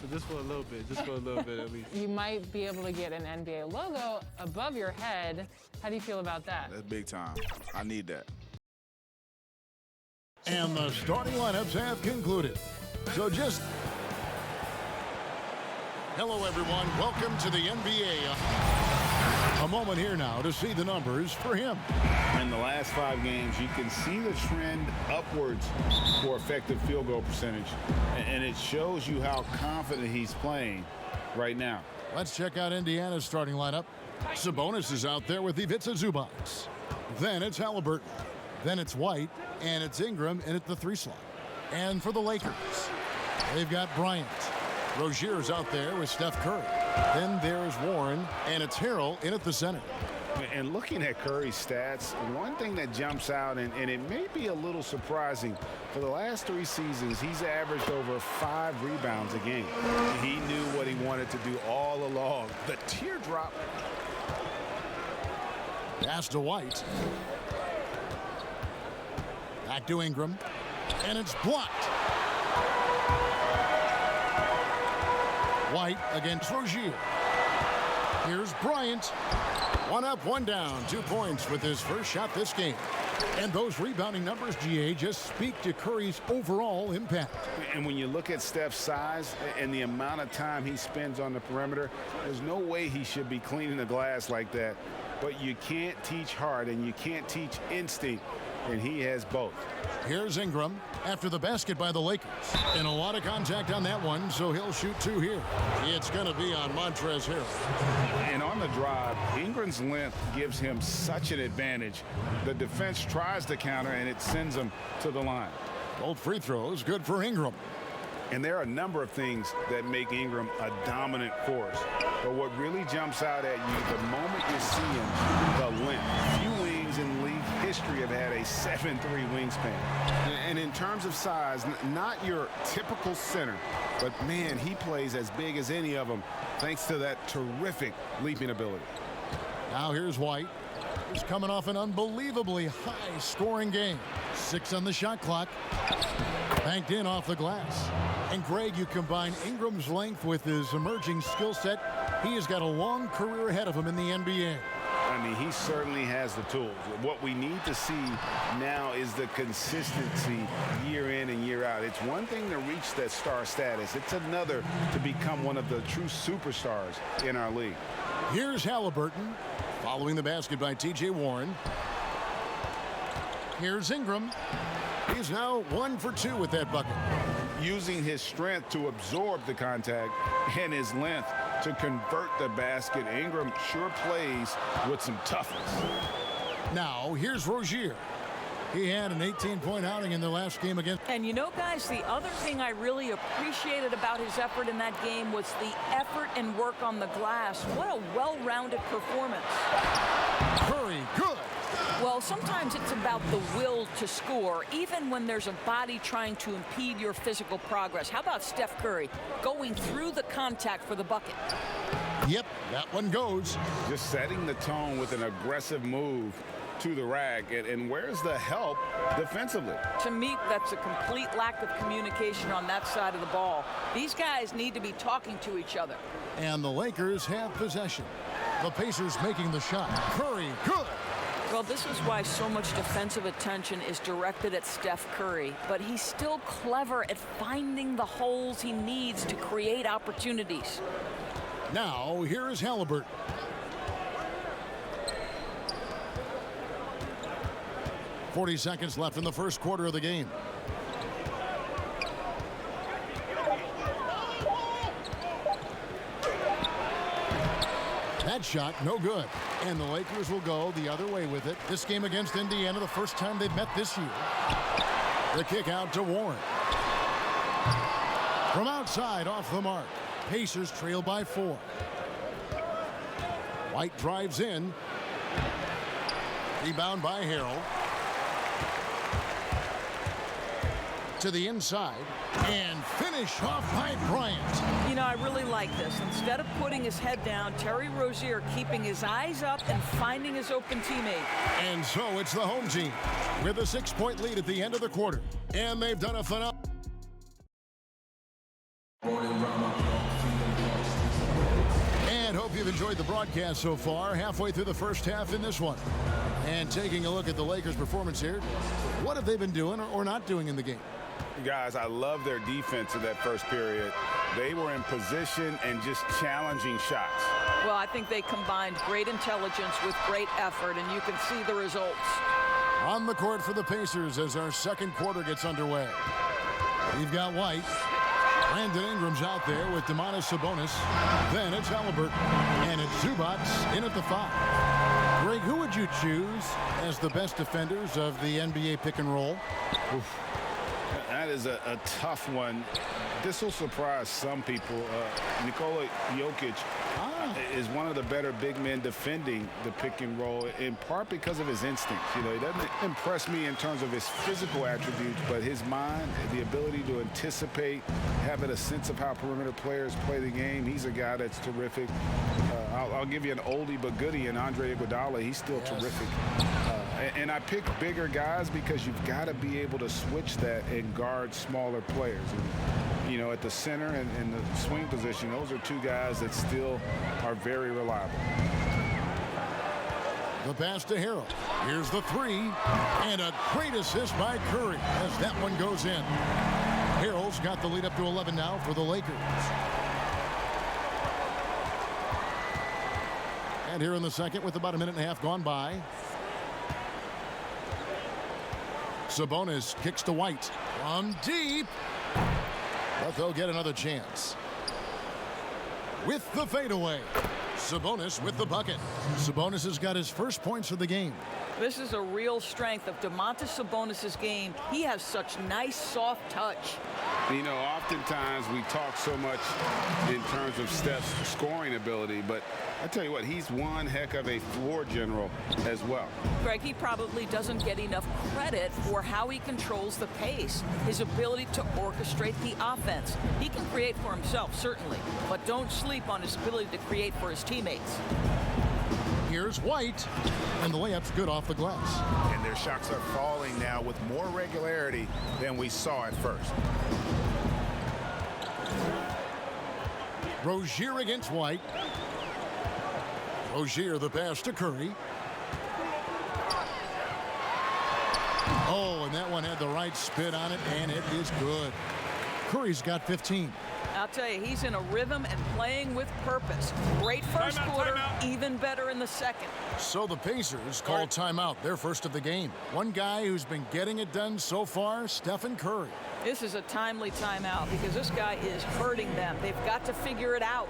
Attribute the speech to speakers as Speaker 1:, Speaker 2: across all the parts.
Speaker 1: just for a little bit, just for a little bit at least.
Speaker 2: You might be able to get an NBA logo above your head. How do you feel about that?
Speaker 3: That's big time. I need that.
Speaker 4: And the starting lineups have concluded. So just... Hello, everyone. Welcome to the NBA. A moment here now to see the numbers for him.
Speaker 5: In the last 5 games, you can see the trend upwards for effective field goal percentage. And it shows you how confident he's playing right now.
Speaker 4: Let's check out Indiana's starting lineup. Sabonis is out there with Ivica Zubac. Then it's Halliburton. Then it's White. And it's Ingram in at the 3 slot. And for the Lakers, they've got Bryant. Rozier's out there with Steph Curry. Then there's Warren, and it's Harrell in at the center.
Speaker 5: And looking at Curry's stats, one thing that jumps out, and it may be a little surprising, for the last 3 seasons, he's averaged over 5 rebounds a game. He knew what he wanted to do all along. The teardrop.
Speaker 4: Pass to White. Back to Ingram. And it's blocked. White against Rozier. Here's Bryant. 1 up, 1 down. 2 points with his first shot this game. And those rebounding numbers, GA, just speak to Curry's overall impact.
Speaker 5: And when you look at Steph's size and the amount of time he spends on the perimeter, there's no way he should be cleaning the glass like that. But you can't teach heart and you can't teach instinct, and he has both.
Speaker 4: Here's Ingram after the basket by the Lakers. And a lot of contact on that one, so he'll shoot 2 here. It's going to be on Montrezl Harrell.
Speaker 5: And on the drive, Ingram's length gives him such an advantage. The defense tries to counter, and it sends him to the line.
Speaker 4: Both free throws good for Ingram.
Speaker 5: And there are a number of things that make Ingram a dominant force. But what really jumps out at you the moment you see him, the length. Few wings in league history have had a 7'3" wingspan. And in terms of size, not your typical center, but man, he plays as big as any of them thanks to that terrific leaping ability.
Speaker 4: Now here's White. He's coming off an unbelievably high-scoring game. 6 on the shot clock. Banked in off the glass. And Greg, you combine Ingram's length with his emerging skill set. He has got a long career ahead of him in the NBA.
Speaker 5: I mean, he certainly has the tools. What we need to see now is the consistency year in and year out. It's one thing to reach that star status. It's another to become one of the true superstars in our league.
Speaker 4: Here's Halliburton following the basket by T.J. Warren. Here's Ingram. He's now 1 for 2 with that bucket.
Speaker 5: Using his strength to absorb the contact and his length to convert the basket, Ingram sure plays with some toughness.
Speaker 4: Now, here's Rozier. He had an 18-point outing in the last game against.
Speaker 6: And you know, guys, the other thing I really appreciated about his effort in that game was the effort and work on the glass. What a well-rounded performance.
Speaker 4: Curry, good.
Speaker 6: Well, sometimes it's about the will to score, even when there's a body trying to impede your physical progress. How about Steph Curry going through the contact for the bucket?
Speaker 4: Yep, that one goes.
Speaker 5: Just setting the tone with an aggressive move to the rack. And where's the help defensively?
Speaker 6: To me, that's a complete lack of communication on that side of the ball. These guys need to be talking to each other.
Speaker 4: And the Lakers have possession. The Pacers making the shot. Curry, good.
Speaker 6: Well, this is why so much defensive attention is directed at Steph Curry, but he's still clever at finding the holes he needs to create opportunities.
Speaker 4: Now, here is Halliburton. "40 seconds left in the first quarter of the game. That shot, no good. And the Lakers will go the other way with it. This game against Indiana, the first time they've met this year. The kick out to Warren. From outside, off the mark. Pacers trail by 4. White drives in. Rebound by Harrell. To the inside. And finish off by Bryant.
Speaker 6: You know, I really like this. Instead of putting his head down, Terry Rozier keeping his eyes up and finding his open teammate.
Speaker 4: And so it's the home team with a 6-point lead at the end of the quarter. And they've done a phenomenal. enjoyed the broadcast so far, halfway through the first half in this one. And taking a look at the Lakers' performance here, what have they been doing or not doing in the game?
Speaker 5: Guys, I love their defense in that first period. They were in position and just challenging shots.
Speaker 6: Well, I think they combined great intelligence with great effort, and you can see the results.
Speaker 4: On the court for the Pacers as our second quarter gets underway. We've got White. Brandon Ingram's out there with Domantas Sabonis. Then it's Halliburton. And it's Zubats in at the 5. Greg, who would you choose as the best defenders of the NBA pick and roll?
Speaker 5: Oof. That is a tough one. This will surprise some people. Nikola Jokic is one of the better big men defending the pick and roll, in part because of his instincts. You know, he doesn't impress me in terms of his physical attributes, but his mind, the ability to anticipate, having a sense of how perimeter players play the game. He's a guy that's terrific. I'll give you an oldie but goodie in Andre Iguodala. He's still terrific. And I pick bigger guys because you've got to be able to switch that and guard smaller players. And, you know, at the center and the swing position, those are two guys that still are very reliable.
Speaker 4: The pass to Harrell. Here's the 3. And a great assist by Curry as that one goes in. Harrell's got the lead up to 11 now for the Lakers. And here in the second with about a minute and a half gone by. Sabonis kicks to White from deep, but they'll get another chance. With the fadeaway, Sabonis with the bucket. Sabonis has got his first points of the game.
Speaker 6: This is a real strength of Domantas Sabonis' game. He has such nice, soft touch.
Speaker 5: You know, oftentimes we talk so much in terms of Steph's scoring ability, but I tell you what, he's one heck of a floor general as well.
Speaker 6: Greg, he probably doesn't get enough credit for how he controls the pace, his ability to orchestrate the offense. He can create for himself, certainly, but don't sleep on his ability to create for his teammates.
Speaker 4: Here's White, and the layup's good off the glass.
Speaker 3: And their shots are falling now with more regularity than we saw at first.
Speaker 4: Rozier against White. Rozier the pass to Curry. Oh, and that one had the right spin on it, and it is good. Curry's got 15.
Speaker 6: I'll tell you, he's in a rhythm and playing with purpose. Great first quarter, even better in the second.
Speaker 4: So the Pacers call timeout, their first of the game. One guy who's been getting it done so far, Stephen Curry.
Speaker 6: This is a timely timeout because this guy is hurting them. They've got to figure it out.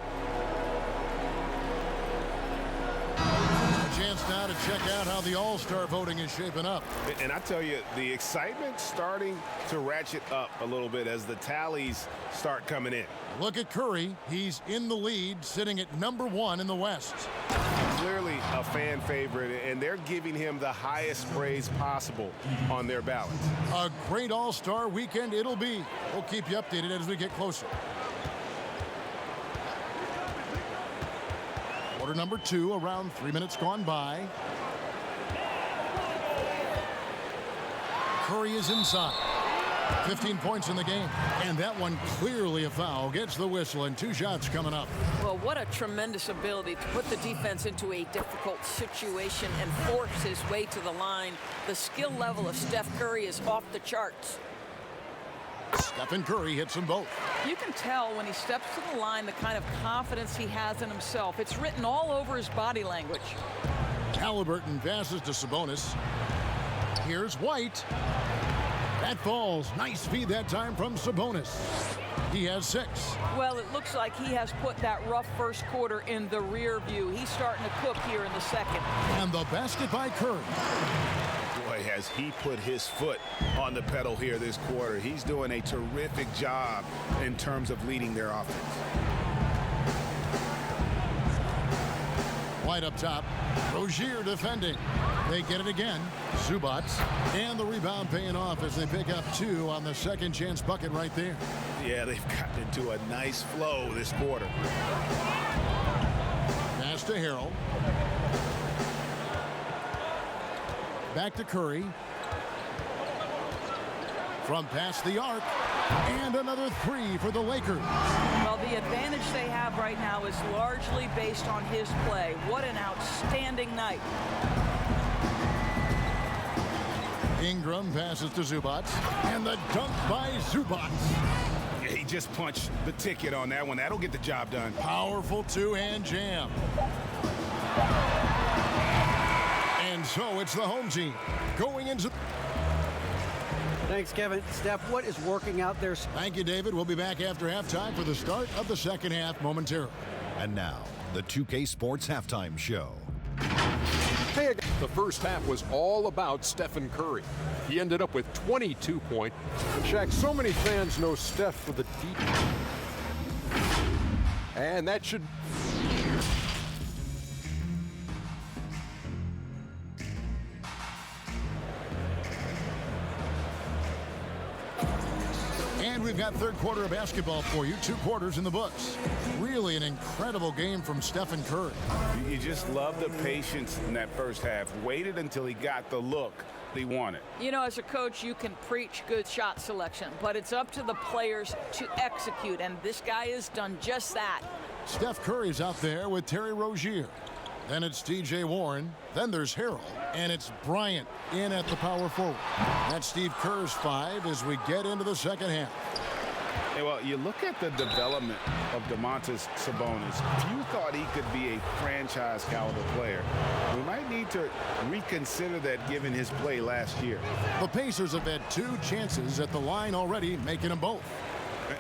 Speaker 4: A chance now to check out how the All-Star voting is shaping up.
Speaker 5: And I tell you, the excitement's starting to ratchet up a little bit as the tallies start coming in.
Speaker 4: Look at Curry. He's in the lead, sitting at number 1 in the West.
Speaker 5: Clearly a fan favorite, and they're giving him the highest praise possible on their ballot.
Speaker 4: A great All-Star weekend it'll be. We'll keep you updated as we get closer. Quarter number 2, around 3 minutes gone by. Curry is inside. 15 points in the game, and that one clearly a foul. Gets the whistle, and 2 shots coming up.
Speaker 6: Well, what a tremendous ability to put the defense into a difficult situation and force his way to the line. The skill level of Steph Curry is off the charts.
Speaker 4: Stephen Curry hits them both.
Speaker 6: You can tell when he steps to the line the kind of confidence he has in himself. It's written all over his body language.
Speaker 4: Halliburton passes to Sabonis. Here's White. That falls. Nice feed that time from Sabonis. He has 6.
Speaker 6: Well, it looks like he has put that rough first quarter in the rear view. He's starting to cook here in the second.
Speaker 4: And the basket by Curry.
Speaker 3: Boy, has he put his foot on the pedal here this quarter. He's doing a terrific job in terms of leading their offense.
Speaker 4: White up top. Rozier defending. They get it again. Zubats. And the rebound paying off as they pick up 2 on the second chance bucket right there.
Speaker 3: Yeah, they've gotten into a nice flow this quarter.
Speaker 4: Pass to Harrell. Back to Curry. From past the arc. And another 3 for the Lakers.
Speaker 6: Well, the advantage they have right now is largely based on his play. What an outstanding night.
Speaker 4: Ingram passes to Zubac, and the dunk by Zubac.
Speaker 3: Yeah, he just punched the ticket on that one. That'll get the job done.
Speaker 4: Powerful two-hand jam. And so it's the home team going into...
Speaker 7: Thanks, Kevin. Steph, what is working out there?
Speaker 4: Thank you, David. We'll be back after halftime for the start of the second half momentarily.
Speaker 8: And now, the 2K Sports Halftime Show.
Speaker 9: The first half was all about Stephen Curry. He ended up with 22 points. And Shaq, so many fans know Steph for the deep. And that should...
Speaker 4: And we've got third quarter of basketball for you. 2 quarters in the books. Really an incredible game from Stephen Curry.
Speaker 5: You just love the patience in that first half. Waited until he got the look he wanted.
Speaker 6: You know, as a coach, you can preach good shot selection, but it's up to the players to execute, and this guy has done just that.
Speaker 4: Steph Curry's out there with Terry Rozier. Then it's T.J. Warren. Then there's Harrell. And it's Bryant in at the power forward. That's Steve Kerr's 5 as we get into the second half.
Speaker 5: Yeah, well, you look at the development of Domantas Sabonis. Few thought he could be a franchise caliber player. We might need to reconsider that given his play last year.
Speaker 4: The Pacers have had 2 chances at the line already, making them both.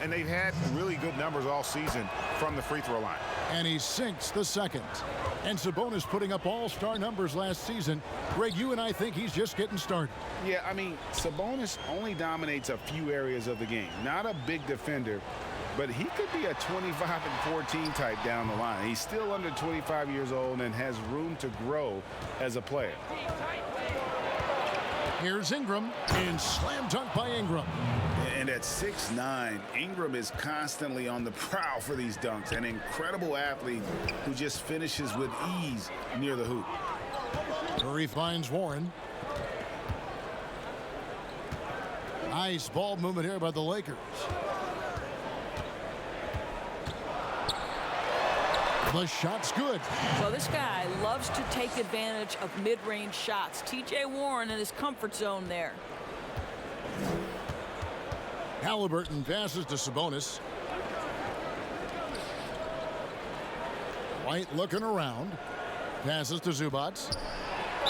Speaker 3: And they've had really good numbers all season from the free throw line.
Speaker 4: And he sinks the second. And Sabonis putting up all-star numbers last season. Greg, you and I think he's just getting started.
Speaker 5: Yeah, I mean, Sabonis only dominates a few areas of the game. Not a big defender, but he could be a 25 and 14 type down the line. He's still under 25 years old and has room to grow as a player.
Speaker 4: Here's Ingram, and slam dunk by Ingram.
Speaker 5: And at 6'9", Ingram is constantly on the prowl for these dunks. An incredible athlete who just finishes with ease near the hoop.
Speaker 4: Curry finds Warren. Nice ball movement here by the Lakers. The shot's good.
Speaker 6: Well, this guy loves to take advantage of mid-range shots. T.J. Warren in his comfort zone there.
Speaker 4: Halliburton passes to Sabonis. White looking around. Passes to Zubac.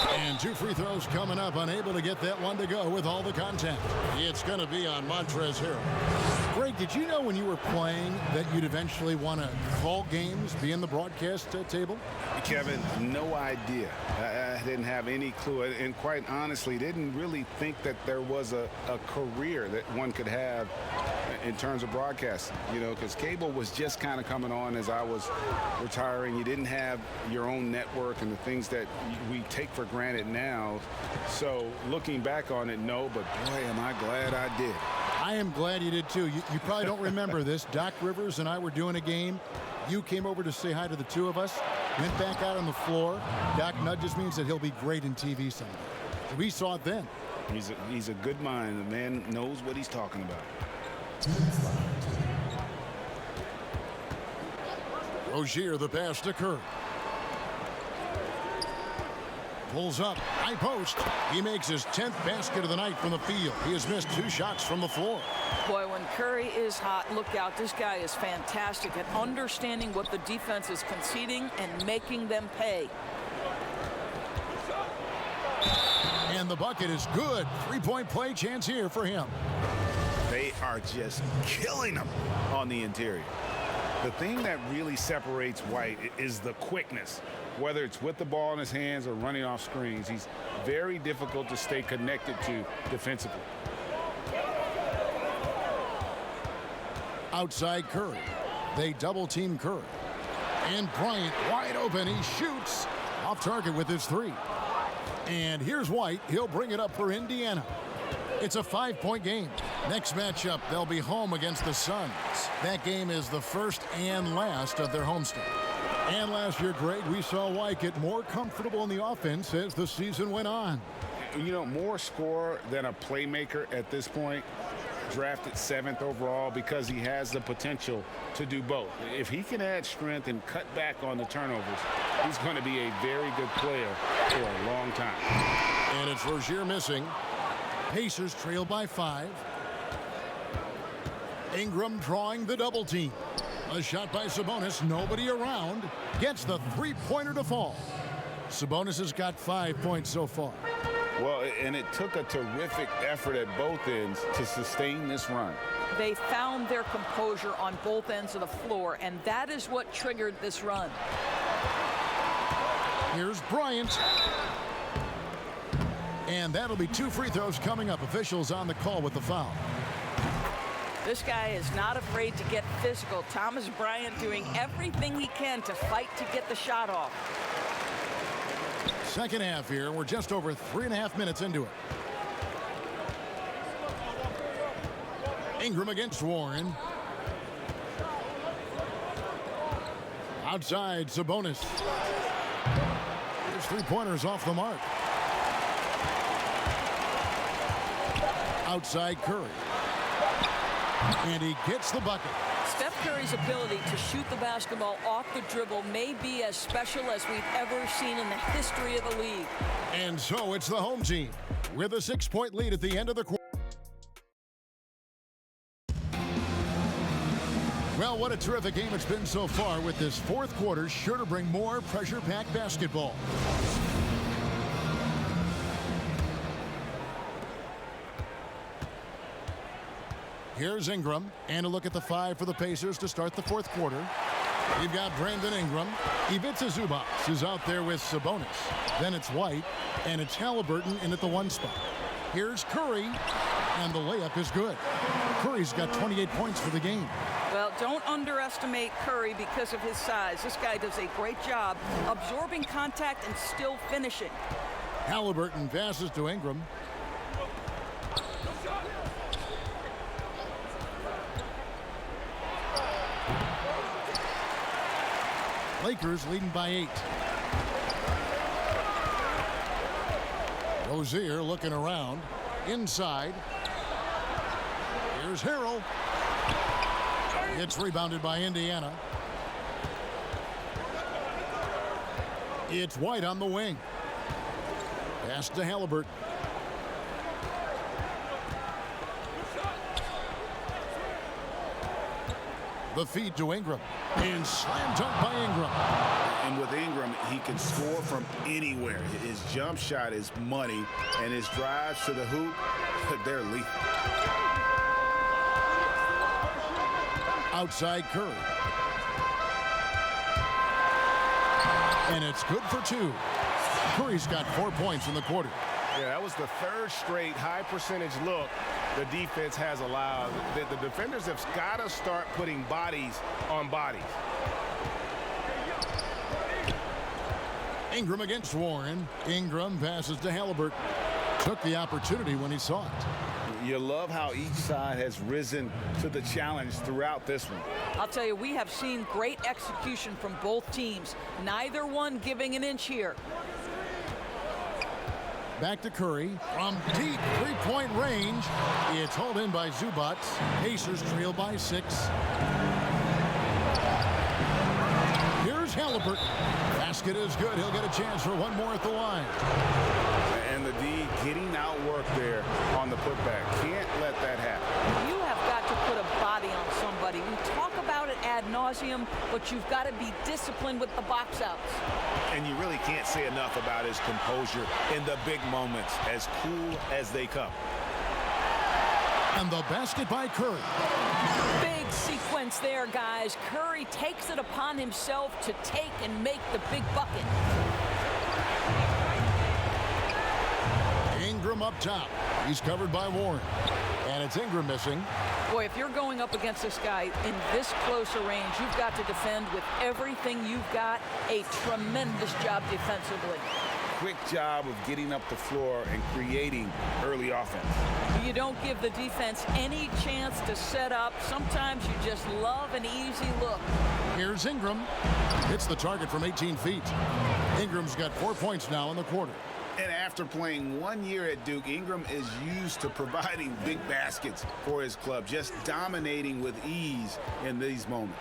Speaker 4: And 2 free throws coming up. Unable to get that one to go with all the contact. It's going to be on Montrezl Harrell. Greg, did you know when you were playing that you'd eventually want to call games, be in the broadcast table?
Speaker 5: Kevin, no idea. I didn't have any clue. And quite honestly, didn't really think that there was a career that one could have in terms of broadcasting. You know, because cable was just kind of coming on as I was retiring. You didn't have your own network and the things that we take for granted now. So looking back on it, no, but boy, am I glad I did.
Speaker 4: I am glad you did too. You probably don't remember this. Doc Rivers and I were doing a game. You came over to say hi to the 2 of us. Went back out on the floor. Doc nudges me and said he'll be great in TV someday. We saw it then.
Speaker 5: He's a good mind. The man knows what he's talking about.
Speaker 4: Rozier, the pass to Curry. Pulls up, high post. He makes his 10th basket of the night from the field. He has missed 2 shots from the floor.
Speaker 6: Boy, when Curry is hot, look out. This guy is fantastic at understanding what the defense is conceding and making them pay.
Speaker 4: And the bucket is good. 3-point play chance here for him.
Speaker 5: They are just killing them on the interior. The thing that really separates White is the quickness. Whether it's with the ball in his hands or running off screens, he's very difficult to stay connected to defensively.
Speaker 4: Outside Curry. They double team Curry. And Bryant wide open. He shoots off target with his 3. And here's White. He'll bring it up for Indiana. It's a 5-point game. Next matchup, they'll be home against the Suns. That game is the first and last of their homestand. And last year, Greg, we saw White get more comfortable in the offense as the season went on.
Speaker 5: You know, more scorer than a playmaker at this point. drafted 7th overall because he has the potential to do both. If he can add strength and cut back on the turnovers, he's going to be a very good player for a long time.
Speaker 4: And it's Rozier missing. Pacers trail by 5. Ingram drawing the double team. A shot by Sabonis, nobody around. Gets the three-pointer to fall. Sabonis has got 5 points so far.
Speaker 5: Well, and it took a terrific effort at both ends to sustain this run.
Speaker 6: They found their composure on both ends of the floor, and that is what triggered this run.
Speaker 4: Here's Bryant. And that'll be 2 free throws coming up. Officials on the call with the foul.
Speaker 6: This guy is not afraid to get physical. Thomas Bryant doing everything he can to fight to get the shot off.
Speaker 4: Second half here. We're just over 3.5 minutes into it. Ingram against Warren. Outside, Sabonis. His three-pointers off the mark. Outside Curry. And he gets the bucket.
Speaker 6: Steph Curry's ability to shoot the basketball off the dribble may be as special as we've ever seen in the history of the league.
Speaker 4: And so it's the home team with a 6-point lead at the end of the quarter. Well, what a terrific game it's been so far, with this fourth quarter sure to bring more pressure-packed basketball. Here's Ingram, and a look at the 5 for the Pacers to start the fourth quarter. You've got Brandon Ingram. Ivica Zubac is out there with Sabonis. Then it's White, and it's Halliburton in at the 1 spot. Here's Curry, and the layup is good. Curry's got 28 points for the game.
Speaker 6: Well, don't underestimate Curry because of his size. This guy does a great job absorbing contact and still finishing.
Speaker 4: Halliburton passes to Ingram. Lakers leading by 8. Rozier looking around. Inside. Here's Harrell. It's rebounded by Indiana. It's White on the wing. Pass to Halliburton. The feed to Ingram. And slam dunk by Ingram.
Speaker 5: And with Ingram, he can score from anywhere. His jump shot is money, and his drives to the hoop, they're lethal.
Speaker 4: Outside Curry. And it's good for 2. Curry's got 4 points in the quarter.
Speaker 3: Yeah, that was the 3rd straight high percentage look the defense has allowed. The defenders have got to start putting bodies on bodies.
Speaker 4: Ingram against Warren. Ingram passes to Halliburton. Took the opportunity when he saw it.
Speaker 5: You love how each side has risen to the challenge throughout this one.
Speaker 6: I'll tell you, we have seen great execution from both teams. Neither one giving an inch here.
Speaker 4: Back to Curry. From deep three-point range. It's hauled in by Zubac. Pacers trail by 6. Here's Halliburton. Basket is good. He'll get a chance for one more at the line.
Speaker 5: And the D getting outworked there on the putback. Can't let that happen.
Speaker 6: You have got to put a body on somebody. We talk about it ad nauseum, but you've got to be disciplined with the box outs.
Speaker 3: And you really can't say enough about his composure in the big moments, as cool as they come.
Speaker 4: And the basket by Curry.
Speaker 6: Big sequence there, guys. Curry takes it upon himself to take and make the big bucket.
Speaker 4: Ingram up top. He's covered by Warren. And it's Ingram missing.
Speaker 6: Boy, if you're going up against this guy in this close a range, you've got to defend with everything you've got. A tremendous job defensively.
Speaker 5: Quick job of getting up the floor and creating early offense.
Speaker 6: You don't give the defense any chance to set up. Sometimes you just love an easy look.
Speaker 4: Here's Ingram. Hits the target from 18 feet. Ingram's got 4 points now in the quarter.
Speaker 5: And after playing 1 year at Duke, Ingram is used to providing big baskets for his club, just dominating with ease in these moments.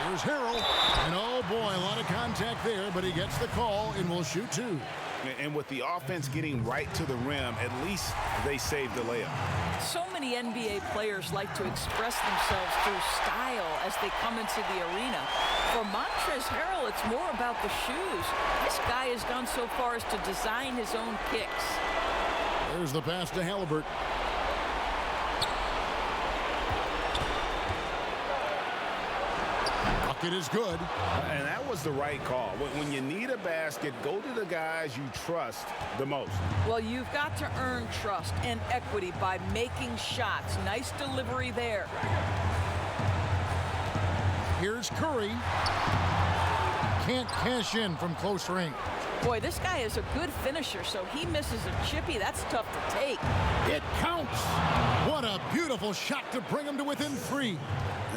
Speaker 4: Here's Harrell, and oh boy, a lot of contact there, but he gets the call and will shoot 2.
Speaker 5: And with the offense getting right to the rim, at least they saved the layup.
Speaker 6: So many NBA players like to express themselves through style as they come into the arena. For Montrezl Harrell, it's more about the shoes. This guy has gone so far as to design his own kicks.
Speaker 4: There's the pass to Halliburton. Bucket is good.
Speaker 5: And that was the right call. When you need a basket, go to the guys you trust the most.
Speaker 6: Well, you've got to earn trust and equity by making shots. Nice delivery there.
Speaker 4: Here's Curry. Can't cash in from close range.
Speaker 6: Boy, this guy is a good finisher, so he misses a chippy. That's tough to take.
Speaker 4: It counts. What a beautiful shot to bring him to within 3.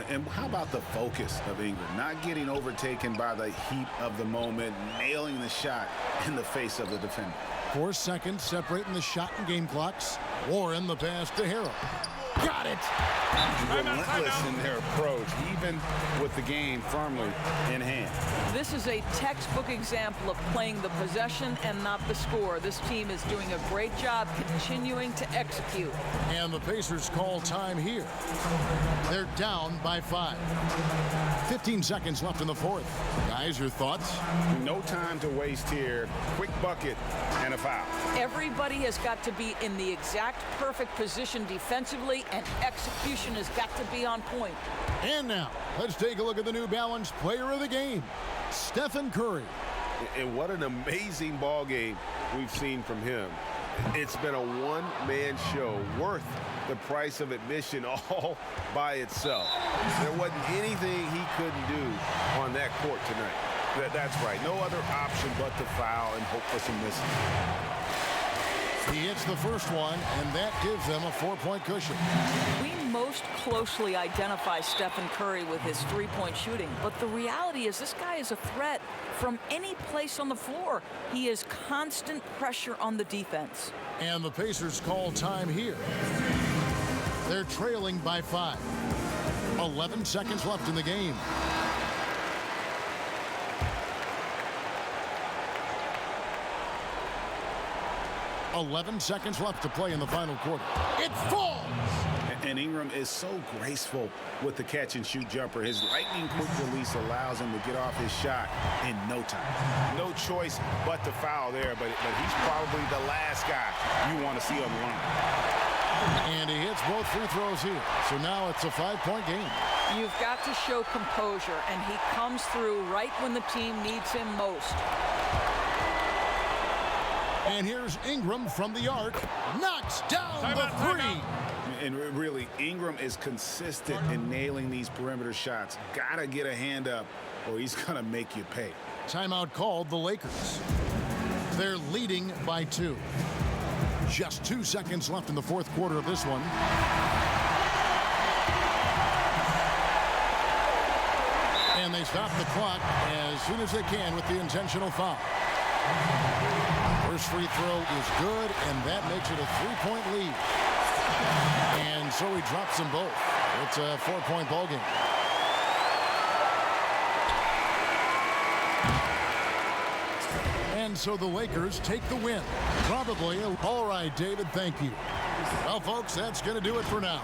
Speaker 5: And how about the focus of Ingram? Not getting overtaken by the heat of the moment, nailing the shot in the face of the defender.
Speaker 4: 4 seconds separating the shot and game clocks. Warren the pass to Harrell. Got it.
Speaker 5: Relentless in their approach, even with the game firmly in hand.
Speaker 6: This is a textbook example of playing the possession and not the score. This team is doing a great job continuing to execute.
Speaker 4: And the Pacers call time here. They're down by 5. 15 seconds left in the 4th. Guys, your thoughts?
Speaker 5: No time to waste here. Quick bucket and a foul.
Speaker 6: Everybody has got to be in the exact perfect position defensively, and execution has got to be on point.
Speaker 4: And now, let's take a look at the New Balance player of the game, Stephen Curry.
Speaker 1: And what an amazing ball game we've seen from him. It's been a one-man show worth the price of admission all by itself. There wasn't anything he couldn't do on that court tonight. That's right. No other option but to foul and hope for some misses.
Speaker 4: He hits the first one, and that gives them a 4-point cushion.
Speaker 6: We most closely identify Stephen Curry with his three-point shooting, but the reality is this guy is a threat from any place on the floor. He is constant pressure on the defense.
Speaker 4: And the Pacers call time here. They're trailing by 5. 11 seconds left in the game. .11 seconds left to play in the final quarter. It falls!
Speaker 5: And Ingram is so graceful with the catch-and-shoot jumper. His lightning-quick release allows him to get off his shot in no time. No choice but to foul there, but he's probably the last guy you want to see on the line.
Speaker 4: And he hits both free throws here. So now it's a 5-point game.
Speaker 6: You've got to show composure, and he comes through right when the team needs him most.
Speaker 4: And here's Ingram from the arc. Knocks down the 3.
Speaker 5: And really, Ingram is consistent in nailing these perimeter shots. Gotta get a hand up, or he's gonna make you pay.
Speaker 4: Timeout called the Lakers. They're leading by 2. Just 2 seconds left in the 4th quarter of this one. And they stop the clock as soon as they can with the intentional foul. First free throw is good, and that makes it a 3-point lead. And so he drops them both. It's a 4-point ball game. And so the Lakers take the win. Probably. All right, David, thank you. Well, folks, that's going to do it for now.